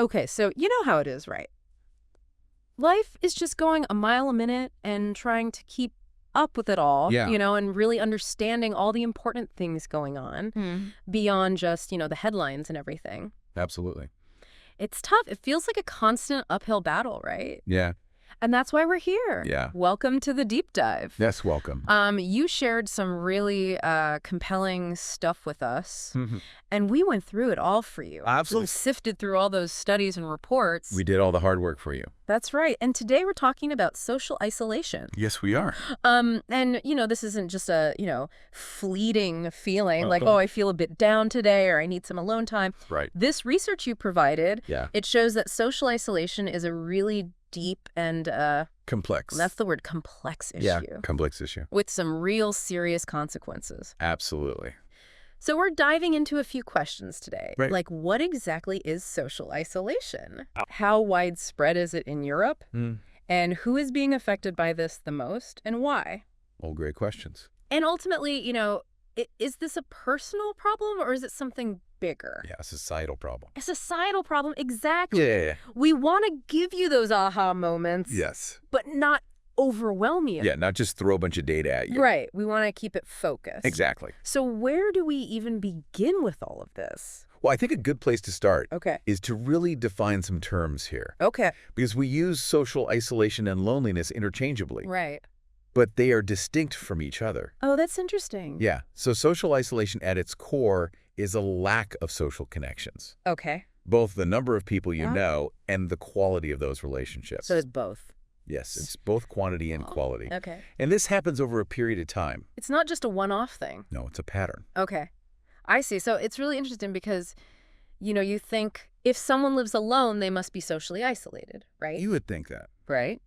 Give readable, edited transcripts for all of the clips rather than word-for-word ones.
Okay, so you know how it is, right? Life is just going a mile a minute and trying to keep up with it all, Yeah, and really understanding all the important things going on beyond just, the headlines and everything. absolutely. It's tough. It feels like a constant uphill battle, right? Yeah, And that's why we're here. yeah. Welcome to the deep dive. Yes, welcome. You shared some really compelling stuff with us, Mhm. and we went through it all for you. Absolutely. We sifted through all those studies and reports. We did all the hard work for you. That's right. And today we're talking about social isolation. Yes, we are. And this isn't just a, fleeting feeling like, Uh-huh. oh, I feel a bit down today or I need some alone time. Right. This research you provided, Yeah. it shows that social isolation is a really deep and Complex. that's the word, complex issue. Yeah, complex issue. With some real serious consequences. Absolutely. So we're diving into a few questions today. Right. Like, what exactly is social isolation? How widespread is it in Europe? Mm. And who is being affected by this the most and why? All great questions. And ultimately, is this a personal problem or is it something bigger? Yeah, a societal problem. A societal problem, exactly. Yeah. We want to give you those aha moments, Yes. but not overwhelm you. Yeah, not just throw a bunch of data at you. Right. We want to keep it focused. Exactly. So where do we even begin with all of this? Well, I think a good place to start Okay. is to really define some terms here. Okay. Because we use social isolation and loneliness interchangeably, Right. but they are distinct from each other. Oh, that's interesting. Yeah, so social isolation at its core is a lack of social connections, Okay. both the number of people you Yeah. know and the quality of those relationships. So it's both. Yes, it's both quantity and Oh, quality. Okay. And this happens over a period of time. It's not just a one-off thing. No, it's a pattern. Okay. I see. So it's really interesting because, you think if someone lives alone, they must be socially isolated, right? You would think that. Right.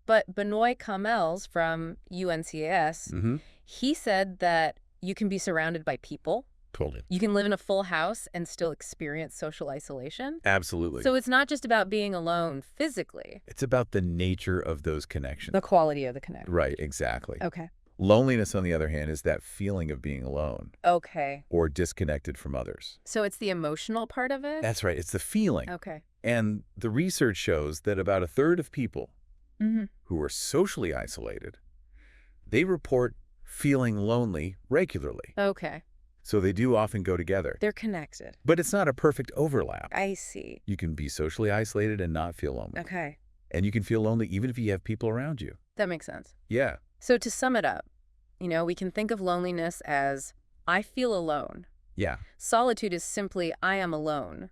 But Benoit Kamels from UNCAS, Mm-hmm. he said that you can be surrounded by people. Totally. You can live in a full house and still experience social isolation. Absolutely. So it's not just about being alone physically. It's about the nature of those connections. The quality of the connection. Right, exactly. Okay. Loneliness, on the other hand, is that feeling of being alone Okay. or disconnected from others. So it's the emotional part of it? That's right. It's the feeling. Okay. And the research shows that about a third of people Mm-hmm. who are socially isolated, they report feeling lonely regularly. Okay. So they do often go together. They're connected. But it's not a perfect overlap. I see. You can be socially isolated and not feel lonely. Okay. And you can feel lonely even if you have people around you. That makes sense. Yeah. So to sum it up, we can think of loneliness as I feel alone. Yeah. Solitude is simply I am alone,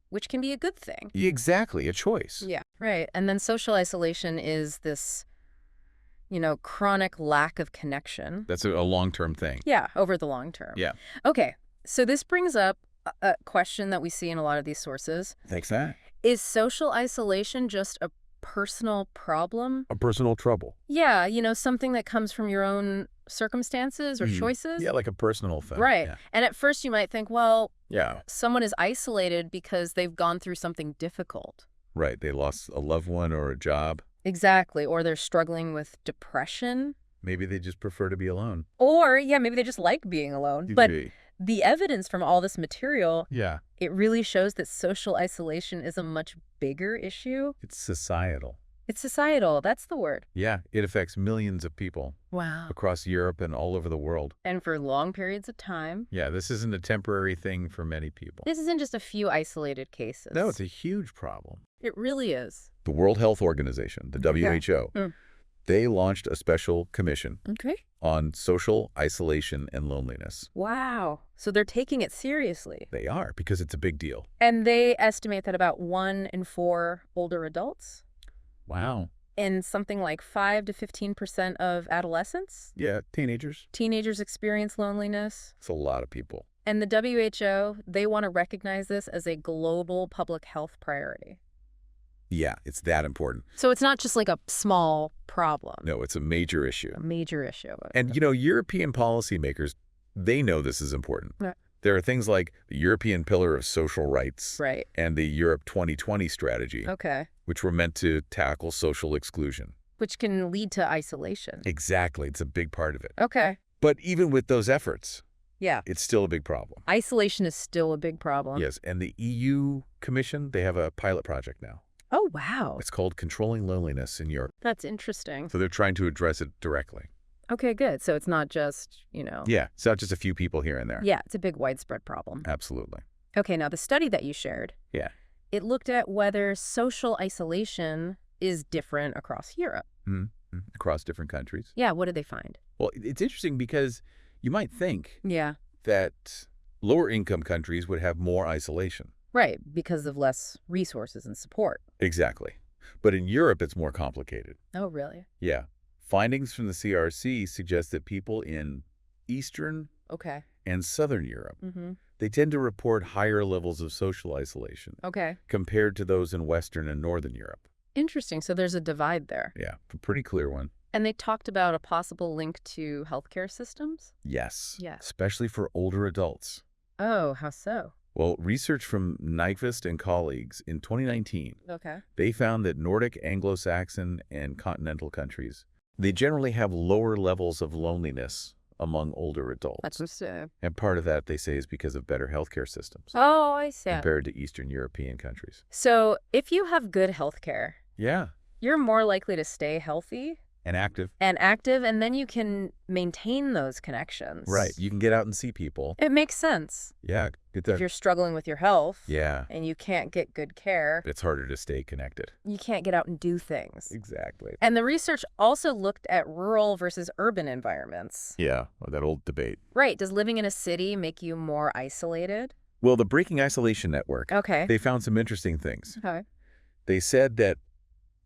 which can be a good thing. Exactly. A choice. Yeah. Right. And then social isolation is this, chronic lack of connection. That's a long-term thing. Yeah, over the long term. Yeah. Okay. So this brings up a question that we see in a lot of these sources. Thanks that. Is social isolation just a personal problem? A personal trouble. Yeah, something that comes from your own circumstances or choices? Yeah, like a personal thing. Right. Yeah. And at first you might think, well, Yeah. someone is isolated because they've gone through something difficult. Right. They lost a loved one or a job. Exactly. Or they're struggling with depression. Maybe they just prefer to be alone. Or, yeah, maybe they just like being alone. Could But be. the evidence from all this material, Yeah. it really shows that social isolation is a much bigger issue. It's societal. It's societal. That's the word. Yeah. It affects millions of people Wow. across Europe and all over the world. And for long periods of time. Yeah, this isn't a temporary thing for many people. This isn't just a few isolated cases. No, it's a huge problem. It really is. The World Health Organization, the WHO, Mm. they launched a special commission Okay. on social isolation and loneliness. Wow. So they're taking it seriously. They are, because it's a big deal. And they estimate that about 1 in 4 older adults Wow. and something like 5 to 15% of adolescents, Yeah, teenagers. teenagers experience loneliness. It's a lot of people. And the WHO, they want to recognize this as a global public health priority. Yeah, it's that important. So it's not just like a small problem, No, it's a major issue. a major issue. And, European policymakers, they know this is important. Right. There are things like the European Pillar of Social Rights Right. and the Europe 2020 strategy, Okay. which were meant to tackle social exclusion. Which can lead to isolation. Exactly. It's a big part of it. Okay. But even with those efforts, Yeah. It's still a big problem. Isolation is still a big problem. Yes, and the EU Commission, they have a pilot project now. Oh, wow. It's called Controlling Loneliness in Europe. That's interesting. So they're trying to address it directly. Okay, good. So it's not just, Yeah, it's not just a few people here and there. Yeah, it's a big widespread problem. Absolutely. Okay, now the study that you shared. Yeah. It looked at whether social isolation is different across Europe. Mm-hmm. Across different countries. Yeah, what did they find? Well, it's interesting because you might think Yeah. that lower income countries would have more isolation. Right, because of less resources and support. Exactly. But in Europe, it's more complicated. Oh, really? Yeah. Findings from the CRC suggest that people in Eastern Okay. and Southern Europe, Mm-hmm. they tend to report higher levels of social isolation Okay. compared to those in Western and Northern Europe. Interesting. So there's a divide there. Yeah, a pretty clear one. And they talked about a possible link to healthcare systems? Yes. Yeah. Especially for older adults. Oh, how so? Well, research from Nyquist and colleagues in 2019, Okay. they found that Nordic, Anglo-Saxon, and continental countries, they generally have lower levels of loneliness among older adults. That's just And part of that, they say, is because of better healthcare systems Oh, I see. compared to Eastern European countries. So if you have good healthcare, Yeah. you're more likely to stay healthy And active. and active, and then you can maintain those connections. Right. You can get out and see people. It makes sense. Yeah. Get If that. you're struggling with your health Yeah. and you can't get good care, It's harder to stay connected. you can't get out and do things. Exactly. And the research also looked at rural versus urban environments. Yeah. Well, that old debate. Right. Does living in a city make you more isolated? Well, the Breaking Isolation Network, Okay. they found some interesting things. Okay. They said that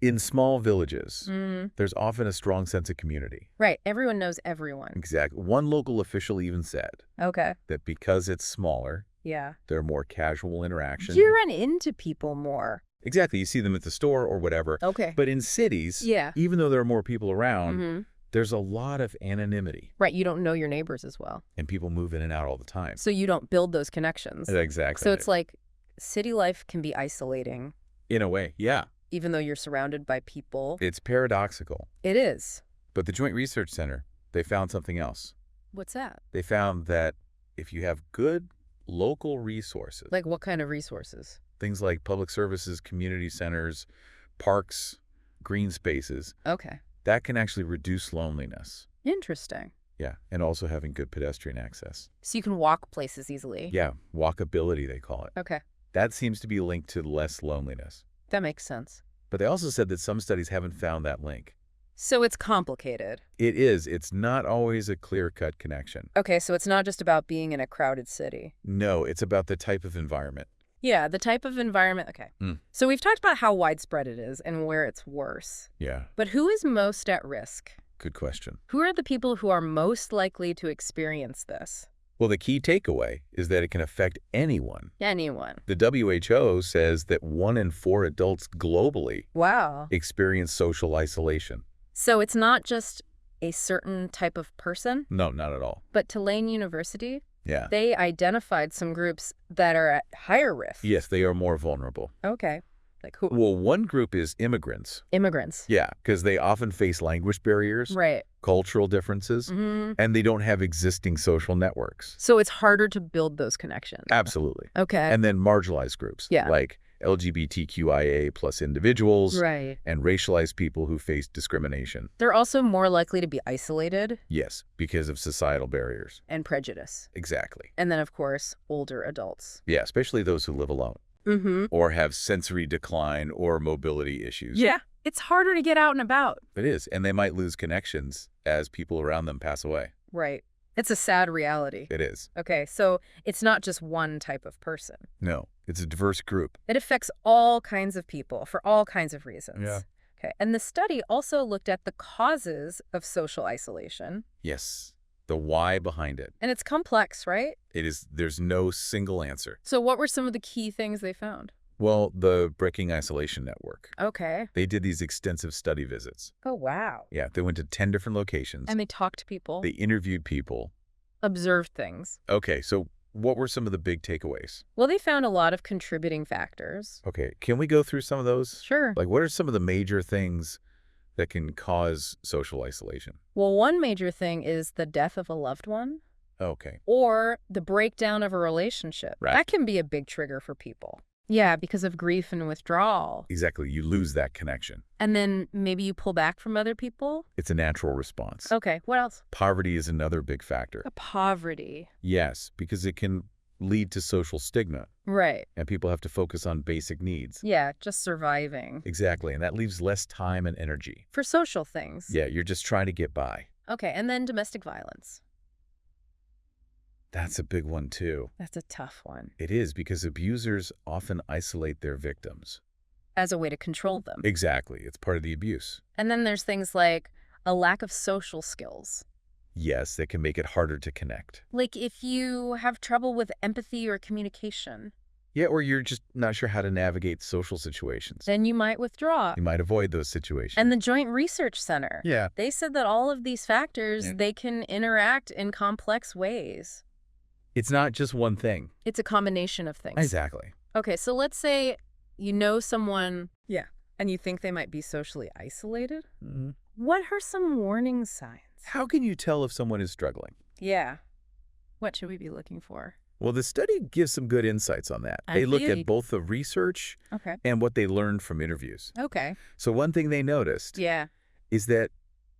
in small villages, Mm, there's often a strong sense of community. right. Everyone knows everyone. Exactly. One local official even said Okay. that because it's smaller, Yeah. there are more casual interactions. You run into people more. Exactly. You see them at the store or whatever. Okay. But in cities, Yeah. even though there are more people around, Hmm. there's a lot of anonymity, Right. You don't know your neighbors as well. and people move in and out all the time. So you don't build those connections. Exactly. So it's like city life can be isolating, in a way, yeah. even though you're surrounded by people. It's paradoxical. It is. But the Joint Research Center, they found something else. What's that? They found that if you have good local resources, Like what kind of resources? things like public services, community centers, parks, green spaces, Okay. that can actually reduce loneliness. Interesting. Yeah, and also having good pedestrian access. So you can walk places easily. Yeah, walkability, they call it. Okay. That seems to be linked to less loneliness. That makes sense. But they also said that some studies haven't found that link. So it's complicated. It is. It's not always a clear-cut connection. Okay, so it's not just about being in a crowded city. No, it's about the type of environment. Yeah, the type of environment. Okay. Mm. So we've talked about how widespread it is and where it's worse. Yeah, But who is most at risk? good question. Who are the people who are most likely to experience this? Well, the key takeaway is that it can affect anyone. Anyone. The WHO says that 1 in 4 adults globally Wow. experience social isolation. So it's not just a certain type of person, No, not at all. but Tulane University, Yeah. they identified some groups that are at higher risk. Yes, they are more vulnerable. Okay. Like who? Well, one group is immigrants. Immigrants. Yeah, because they often face language barriers, Right. cultural differences, Hmm. and they don't have existing social networks. So it's harder to build those connections. Absolutely. Okay. And then marginalized groups, Yeah. like LGBTQIA plus individuals Right. and racialized people who face discrimination. They're also more likely to be isolated Yes, because of societal barriers. and prejudice. Exactly. And then, of course, older adults. Yeah, especially those who live alone Mm-hmm. or have sensory decline or mobility issues. Yeah. It's harder to get out and about. It is, and they might lose connections as people around them pass away. Right. It's a sad reality. It is. Okay, so it's not just one type of person. No, it's a diverse group. It affects all kinds of people for all kinds of reasons. Yeah. Okay, and the study also looked at the causes of social isolation. Yes, the why behind it. And it's complex, right? There's no single answer. So what were some of the key things they found? Well, the Breaking Isolation Network, Okay. they did these extensive study visits. Oh, wow. Yeah, they went to 10 different locations. And they talked to people, They interviewed people. observed things. Okay, so what were some of the big takeaways? Well, they found a lot of contributing factors. Okay, can we go through some of those? Sure. Like, what are some of the major things that can cause social isolation? Well, one major thing is the death of a loved one. Okay. or the breakdown of a relationship. Right. That can be a big trigger for people. Yeah, because of grief and withdrawal. Exactly. You lose that connection. And then maybe you pull back from other people. It's a natural response. Okay, what else? Poverty is another big factor. Poverty. Yes, because it can lead to social stigma, Right. and people have to focus on basic needs. Yeah, just surviving. Exactly, and that leaves less time and energy. For social things. Yeah, you're just trying to get by. Okay, and then domestic violence. That's a big one, too. That's a tough one. It is, because abusers often isolate their victims. As a way to control them. Exactly. It's part of the abuse. And then there's things like a lack of social skills. Yes, that can make it harder to connect. Like if you have trouble with empathy or communication, Yeah, or you're just not sure how to navigate social situations. then you might withdraw. You might avoid those situations. And the Joint Research Center, yeah. they said that all of these factors, Yeah. they can interact in complex ways. It's not just one thing. It's a combination of things. Exactly. Okay, so let's say you know someone, and you think they might be socially isolated. Mm-hmm. What are some warning signs? How can you tell if someone is struggling? Yeah. What should we be looking for? Well, the study gives some good insights on that. They looked Agreed. at both the research Okay. and what they learned from interviews. Okay. So one thing they noticed Yeah. is that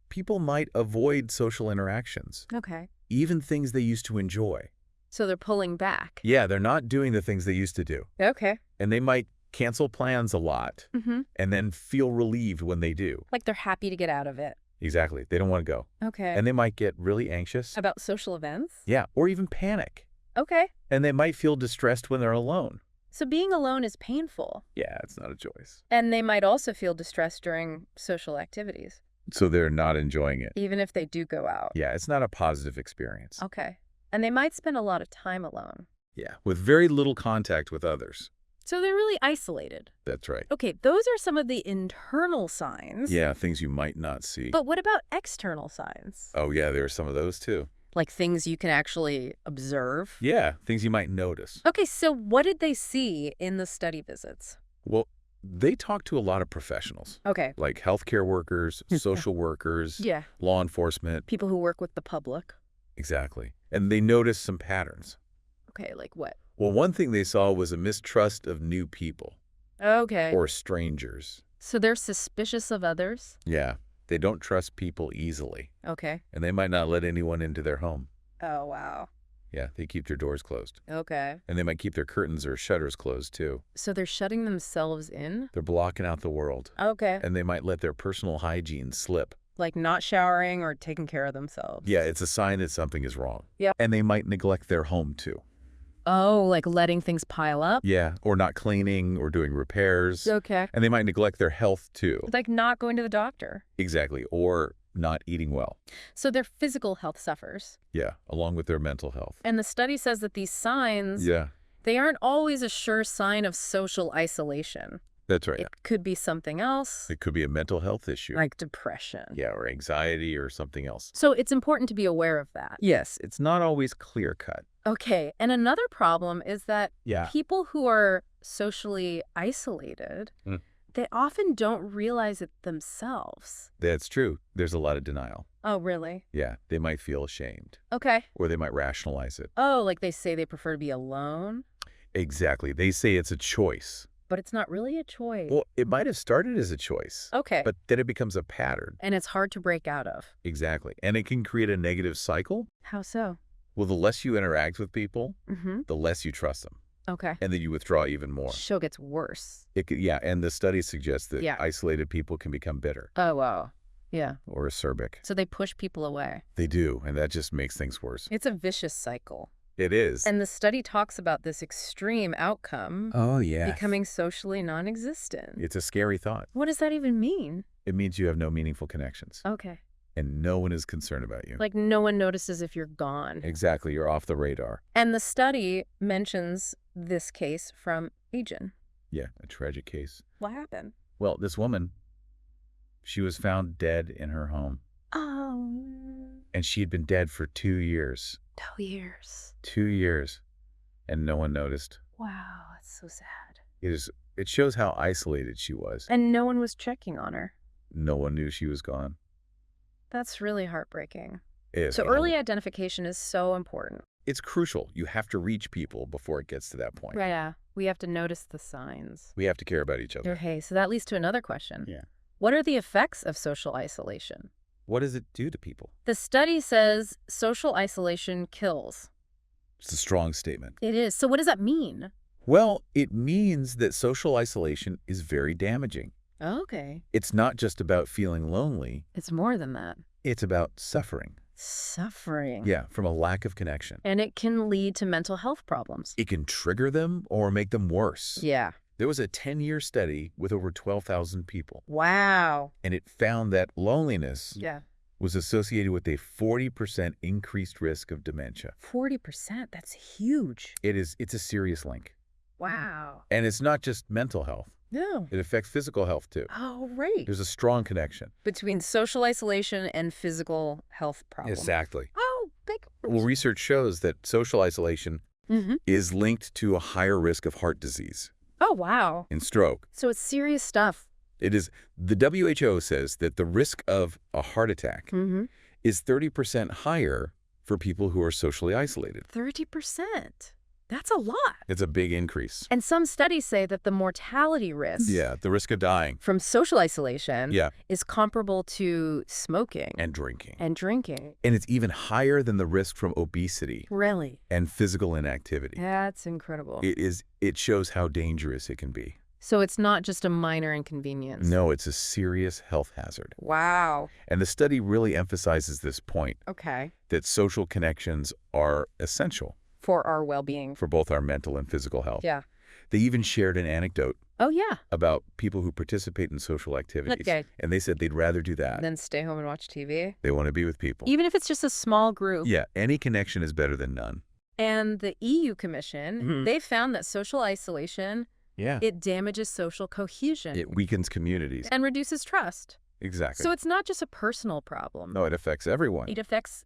people might avoid social interactions, Okay. even things they used to enjoy. So they're pulling back. Yeah, they're not doing the things they used to do. Okay. And they might cancel plans a lot Mm-hmm. and then feel relieved when they do. Like they're happy to get out of it. Exactly. They don't want to go. Okay. And they might get really anxious. About social events? Yeah, or even panic. Okay. And they might feel distressed when they're alone. So being alone is painful. Yeah, it's not a choice. And they might also feel distressed during social activities, So they're not enjoying it. even if they do go out. Yeah, it's not a positive experience. Okay. And they might spend a lot of time alone. Yeah, with very little contact with others. So they're really isolated. That's right. Okay, those are some of the internal signs. Yeah, things you might not see. But what about external signs? Oh, yeah, there are some of those too. Like things you can actually observe? Yeah, things you might notice. Okay, so what did they see in the study visits? Well, they talked to a lot of professionals, Okay. like healthcare workers, social workers, Yeah. law enforcement. People who work with the public. Exactly. And they noticed some patterns. Okay, like what? Well, one thing they saw was a mistrust of new people Okay. or strangers. So they're suspicious of others? Yeah, they don't trust people easily, Okay. and they might not let anyone into their home. Oh, wow. Yeah, they keep their doors closed. Okay. And they might keep their curtains or shutters closed, too. So they're shutting themselves in? They're blocking out the world, Okay. and they might let their personal hygiene slip. Like not showering or taking care of themselves? Yeah, it's a sign that something is wrong. Yeah. And they might neglect their home, too. Oh, like letting things pile up? Yeah, or not cleaning or doing repairs. Okay. And they might neglect their health, too. Like not going to the doctor. Exactly, or not eating well. So their physical health suffers. Yeah, along with their mental health. And the study says that these signs, Yeah, they aren't always a sure sign of social isolation. that's right. It could be something else, It could be a mental health issue. like depression. Yeah, or anxiety or something else. So it's important to be aware of that. Yes, it's not always clear-cut. Okay, and another problem is that Yeah. people who are socially isolated, Mm. they often don't realize it themselves. That's true. There's a lot of denial. Oh, really? Yeah, they might feel ashamed, Okay. or they might rationalize it. Oh, like they say they prefer to be alone, Exactly. They say it's a choice. but it's not really a choice. Well, it might have started as a choice, Okay. but then it becomes a pattern. And it's hard to break out of. Exactly. And it can create a negative cycle. How so? Well, the less you interact with people, Mm-hmm. the less you trust them, Okay. and then you withdraw even more. Show gets worse. Yeah, and the study suggests that Yeah. isolated people can become bitter Oh, wow. Yeah. or acerbic. So they push people away. They do, and that just makes things worse. It's a vicious cycle. It is. And the study talks about this extreme outcome Oh, yeah. becoming socially non-existent. It's a scary thought. What does that even mean? It means you have no meaningful connections, Okay. and no one is concerned about you. Like no one notices if you're gone. Exactly. You're off the radar. And the study mentions this case from Aegon. Yeah, a tragic case. What happened? Well, this woman, she was found dead in her home, Oh, and she had been dead for 2 years. 2 years. 2 years, and no one noticed. Wow, that's so sad. It shows how isolated she was. And no one was checking on her. No one knew she was gone. That's really heartbreaking. If So you know, early identification is so important. it's crucial. You have to reach people before it gets to that point. Right. Yeah. We have to notice the signs. We have to care about each other. Okay, so that leads to another question. Yeah. What are the effects of social isolation? What does it do to people? The study says social isolation kills. It's a strong statement. It is. So what does that mean? Well, it means that social isolation is very damaging. Okay. It's not just about feeling lonely. It's more than that. It's about suffering. Suffering. Yeah, from a lack of connection. And it can lead to mental health problems. It can trigger them or make them worse. Yeah. There was a 10-year study with over 12,000 people, Wow. and it found that loneliness Yeah. was associated with a 40% increased risk of dementia. 40%. That's huge. It's a serious link. Wow. And it's not just mental health. No. It affects physical health too. Oh, right. There's a strong connection. Between social isolation and physical health problems. Exactly. Oh, big. Well, research shows that social isolation is linked to a higher risk of heart disease Oh, wow. and stroke. So it's serious stuff. It is, the WHO says that the risk of a heart attack is 30% higher for people who are socially isolated. 30%. That's a lot. It's a big increase. And some studies say that the mortality risk Yeah, the risk of dying. from social isolation Yeah, is comparable to smoking and drinking. and drinking. And it's even higher than the risk from obesity Really? and physical inactivity. That's incredible. It shows how dangerous it can be. So it's not just a minor inconvenience. No, it's a serious health hazard. Wow. And the study really emphasizes this point, Okay. that social connections are essential For our well-being. for both our mental and physical health. Yeah. They even shared an anecdote Oh, yeah. about people who participate in social activities. Okay. And they said they'd rather do that. Then stay home and watch TV. They want to be with people. Even if it's just a small group. Yeah, any connection is better than none. And the EU Commission, they found that social isolation, Yeah. it damages social cohesion It weakens communities. and reduces trust. Exactly. So it's not just a personal problem. No, it affects everyone. It affects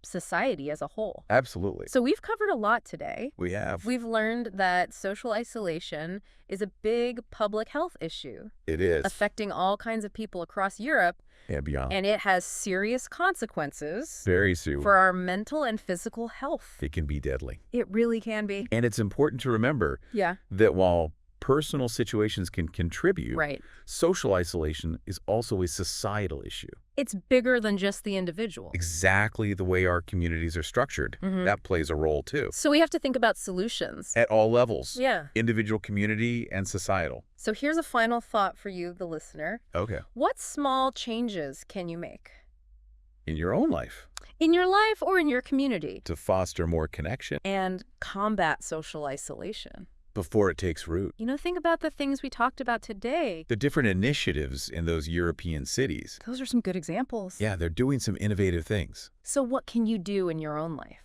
society as a whole. Absolutely. So we've covered a lot today. We have. We've learned that social isolation is a big public health issue It is. affecting all kinds of people across Europe, And beyond. and it has serious consequences Very soon. for our mental and physical health. It can be deadly. It really can be. And it's important to remember Yeah, that while personal situations can contribute, right. social isolation is also a societal issue. It's bigger than just the individual. Exactly the way our communities are structured. That plays a role too. So we have to think about solutions. At all levels. Yeah. Individual, community, and societal. So here's a final thought for you, the listener. Okay. What small changes can you make In your own life in your life or in your community to foster more connection and combat social isolation? before it takes root. You know, think about the things we talked about today. The different initiatives in those European cities. Those are some good examples. Yeah, they're doing some innovative things. So what can you do in your own life?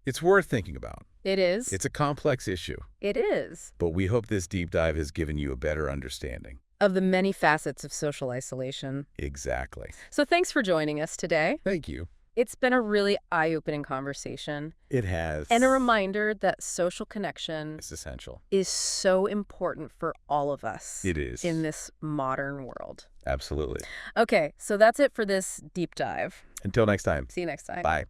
It's worth thinking about. It is. It's a complex issue, It is. but we hope this deep dive has given you a better understanding. Of the many facets of social isolation. Exactly. So thanks for joining us today. Thank you. It's been a really eye-opening conversation It has. and a reminder that social connection It's essential. is so important for all of us It is. in this modern world. Absolutely. Okay, so that's it for this deep dive. Until next time. See you next time. Bye.